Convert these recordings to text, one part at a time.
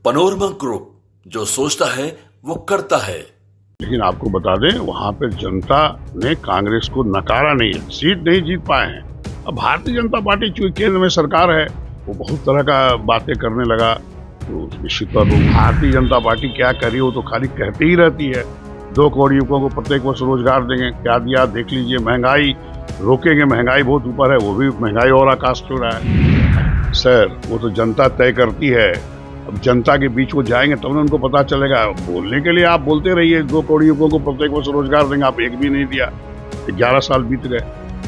Panorama group, जो सोचता है वो करता है। लेकिन आपको बता दें, वहां पे जनता ने कांग्रेस को नकारा नहीं है, सीट नहीं जीत पाए हैं। अब भारतीय जनता पार्टी चूंकि केंद्र में सरकार है, वो बहुत तरह का बातें करने लगा। तो निश्चित तौर पर भारतीय जनता पार्टी क्या करी, वो तो खाली कहती ही रहती है। 2 करोड़ युवकों को प्रत्येक वर्ष रोजगार देंगे, क्या दिया देख लीजिए। महंगाई रोकेंगे, महंगाई बहुत ऊपर है, वो भी महंगाई और आकाश छू रहा है। सर, वो तो जनता तय करती है। अब जनता के बीच वो जाएंगे तब ना उनको पता चलेगा। बोलने के लिए आप बोलते रहिए 2 करोड़ युवकों को प्रत्येक वर्ष रोजगार देंगे, आप एक भी नहीं दिया। 11 साल बीत गए।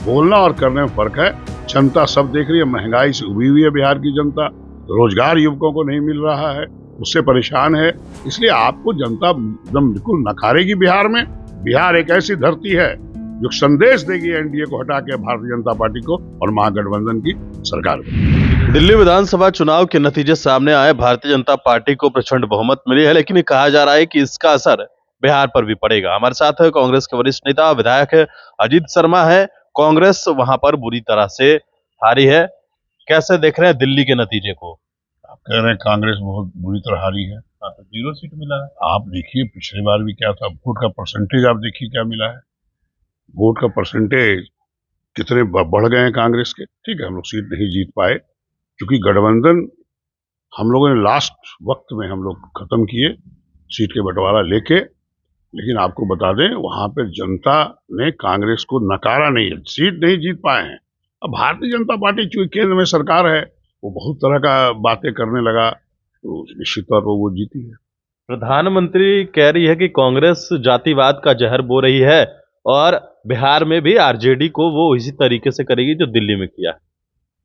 बोलना और करने में फर्क है। जनता सब देख रही है, महंगाई से उभी हुई है बिहार की जनता, रोजगार युवकों को नहीं मिल रहा है, उससे परेशान है। इसलिए आपको जनता एकदम बिल्कुल नकारेगी बिहार में। बिहार एक ऐसी धरती है जो संदेश देगी एनडीए को हटा के भारतीय जनता पार्टी को और महागठबंधन की सरकार को। दिल्ली विधानसभा चुनाव के नतीजे सामने आए, भारतीय जनता पार्टी को प्रचंड बहुमत मिली है, लेकिन ये कहा जा रहा है कि इसका असर बिहार पर भी पड़ेगा। हमारे साथ है कांग्रेस के वरिष्ठ नेता विधायक अजीत शर्मा है। कांग्रेस वहां पर बुरी तरह से हारी है, कैसे देख रहे हैं दिल्ली के नतीजे को? आप कह रहे हैं कांग्रेस बहुत बुरी तरह हारी है। तो 0 सीट मिला है। आप देखिए पिछली बार भी क्या था, वोट का परसेंटेज आप देखिए क्या मिला है। वोट का परसेंटेज कितने बढ़ गए हैं कांग्रेस के। ठीक है, हम लोग सीट नहीं जीत पाए क्योंकि गठबंधन हम लोगों ने लास्ट वक्त में हम लोग खत्म किए सीट के बंटवारा लेके। लेकिन आपको बता दें, वहां पे जनता ने कांग्रेस को नकारा नहीं है, सीट नहीं जीत पाए हैं। अब भारतीय जनता पार्टी चूंकि केंद्र में सरकार है, वो बहुत तरह का बातें करने लगा, तो निश्चित तौर पर वो जीती है। प्रधानमंत्री कह रही है कि कांग्रेस जातिवाद का जहर बो रही है और बिहार में भी आरजेडी को वो इसी तरीके से करेगी जो दिल्ली में किया।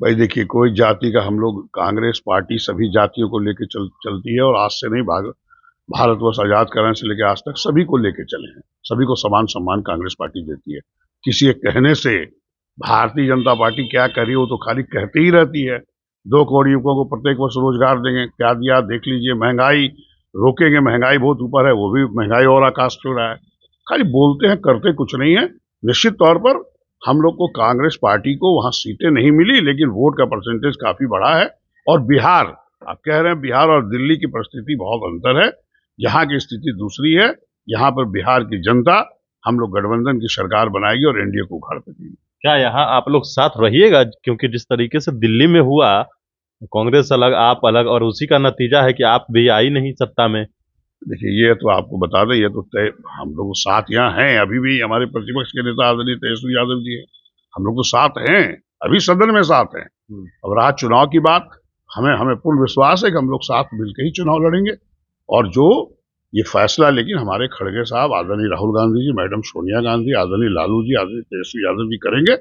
भाई देखिए, कोई जाति का हम लोग, कांग्रेस पार्टी सभी जातियों को लेकर चलती है और आज से नहीं, भारतवर्ष आजाद कराने से लेकर आज तक सभी को लेकर चले हैं। सभी को समान सम्मान कांग्रेस पार्टी देती है। किसी एक कहने से भारतीय जनता पार्टी क्या करी, वो तो खाली कहती ही रहती है। 2 करोड़ युवकों को प्रत्येक वर्ष रोजगार देंगे, क्या दिया देख लीजिए। महंगाई रोकेंगे, महंगाई बहुत ऊपर है, वो भी महंगाई और आकाश छू रहा है। खाली बोलते हैं, करते कुछ नहीं है। निश्चित तौर पर हम लोग को कांग्रेस पार्टी को वहां सीटें नहीं मिली, लेकिन वोट का परसेंटेज काफी बढ़ा है। और बिहार, आप कह रहे हैं बिहार और दिल्ली की परिस्थिति बहुत अंतर है। यहाँ की स्थिति दूसरी है। यहाँ पर बिहार की जनता हम लोग गठबंधन की सरकार बनाएगी और एनडीए को उखाड़ फेंकेगी। क्या यहाँ आप लोग साथ रहिएगा? क्योंकि जिस तरीके से दिल्ली में हुआ, कांग्रेस अलग आप अलग, और उसी का नतीजा है कि आप भी आई नहीं सत्ता में। देखिए, ये तो आपको बता दें, ये तो तय, हम लोग साथ यहाँ हैं। अभी भी हमारे प्रतिपक्ष के नेता आदरणीय तेजस्वी यादव जी हैं, हम लोग तो साथ हैं, अभी सदन में साथ हैं। अब रहा चुनाव की बात, हमें पूर्ण विश्वास है कि हम लोग साथ मिलकर ही चुनाव लड़ेंगे। और जो ये फैसला लेकिन हमारे खड़गे साहब, आदरणीय राहुल गांधी जी, मैडम सोनिया गांधी, आदरणीय लालू जी, आदरणीय तेजस्वी यादव जी करेंगे।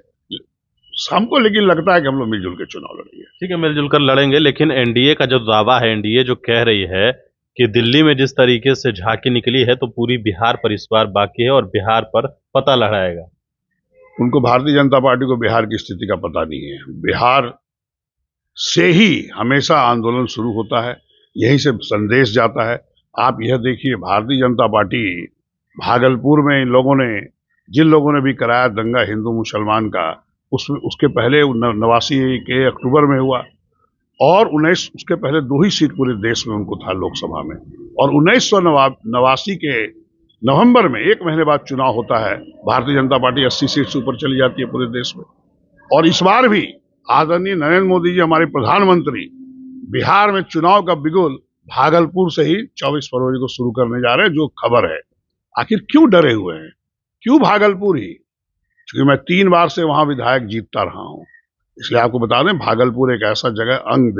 हमको लेकिन लगता है कि हम लोग मिलजुल के चुनाव लड़ेंगे। ठीक है, मिलजुल कर लड़ेंगे, लेकिन एनडीए का जो दावा है, एनडीए जो कह रही है कि दिल्ली में जिस तरीके से झांकी निकली है, तो पूरी बिहार पर इस बार बाकी है और बिहार पर पता लहराएगा। उनको भारतीय जनता पार्टी को बिहार की स्थिति का पता नहीं है। बिहार से ही हमेशा आंदोलन शुरू होता है, यहीं से संदेश जाता है। आप यह देखिए, भारतीय जनता पार्टी भागलपुर में जिन लोगों ने भी कराया दंगा हिंदू मुसलमान का, उसके पहले 89 के अक्टूबर में हुआ, और 19 उसके पहले 2 ही सीट पूरे देश में उनको था लोकसभा में। और 1989 के नवंबर में 1 महीने बाद चुनाव होता है, भारतीय जनता पार्टी 80 सीट से ऊपर चली जाती है पूरे देश में। और इस बार भी आदरणीय नरेंद्र मोदी जी, हमारे प्रधानमंत्री, बिहार में चुनाव का बिगुल भागलपुर से ही 24 फरवरी को शुरू करने जा रहे हैं, जो खबर है। आखिर क्यों डरे हुए हैं, क्यों भागलपुर ही? क्योंकि मैं 3 बार से वहां विधायक जीतता रहा हूं। इसलिए आपको बता दें, भागलपुर एक ऐसा जगह, अंग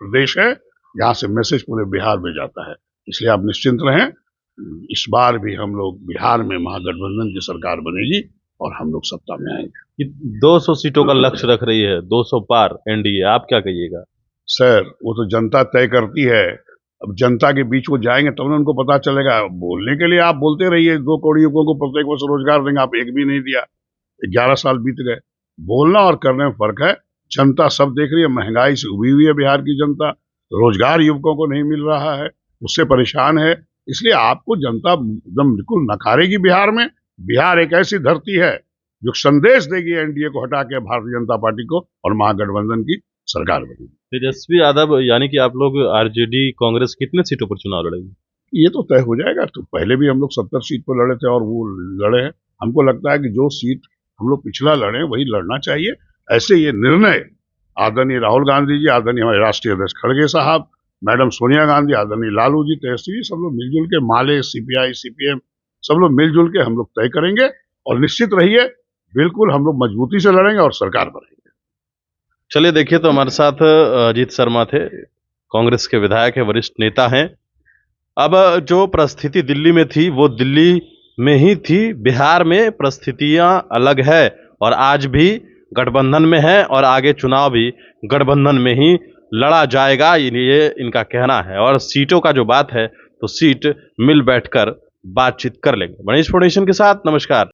प्रदेश है, जहां से मैसेज पूरे बिहार में जाता है। इसलिए आप निश्चिंत रहें, इस बार भी हम लोग बिहार में महागठबंधन की सरकार बनेगी और हम लोग सत्ता में आएंगे। 200 सीटों का लक्ष्य रख रही है, 200 पार एनडीए, आप क्या कहिएगा? सर, वो तो जनता तय करती है। अब जनता के बीच वो जाएंगे तब ना उनको पता चलेगा। बोलने के लिए आप बोलते रहिए 2 करोड़ युवकों को प्रत्येक वर्ष रोजगार देंगे, आप एक भी नहीं दिया। 11 साल बीत गए। बोलना और करने में फर्क है। जनता सब देख रही है, महंगाई से उभी हुई है बिहार की जनता, रोजगार युवकों को नहीं मिल रहा है, उससे परेशान है। इसलिए आपको जनता एकदम बिल्कुल नकारेगी बिहार में। बिहार एक ऐसी धरती है जो संदेश देगी एनडीए को हटा के भारतीय जनता पार्टी को और महागठबंधन की सरकार बनेगी। तेजस्वी यादव यानी कि आप लोग आरजेडी कांग्रेस कितने सीटों पर चुनाव लड़ेंगे? ये तो तय हो जाएगा। तो पहले भी हम लोग 70 सीट पर लड़े थे और वो लड़े हैं। हमको लगता है कि जो सीट हम लोग पिछला लड़े वही लड़ना चाहिए। ऐसे ये निर्णय आदरणीय राहुल गांधी जी, आदरणीय हमारे राष्ट्रीय अध्यक्ष खड़गे साहब, मैडम सोनिया गांधी, आदरणीय लालू जी, तेजस्वी जी, सब लोग मिलजुल के, माले, सीपीआई, सीपीएम, सब लोग मिलजुल के हम लोग तय करेंगे। और निश्चित रहिए, बिल्कुल हम लोग मजबूती से लड़ेंगे और सरकार बनाएंगे। चलिए देखिए, तो हमारे साथ अजीत शर्मा थे, कांग्रेस के विधायक है, वरिष्ठ नेता हैं। अब जो परिस्थिति दिल्ली में थी वो दिल्ली में ही थी, बिहार में परिस्थितियां अलग है और आज भी गठबंधन में है और आगे चुनाव भी गठबंधन में ही लड़ा जाएगा, ये इनका कहना है। और सीटों का जो बात है तो सीट मिल बैठकर बातचीत कर लेंगे। मनीष फाउंडेशन के साथ, नमस्कार।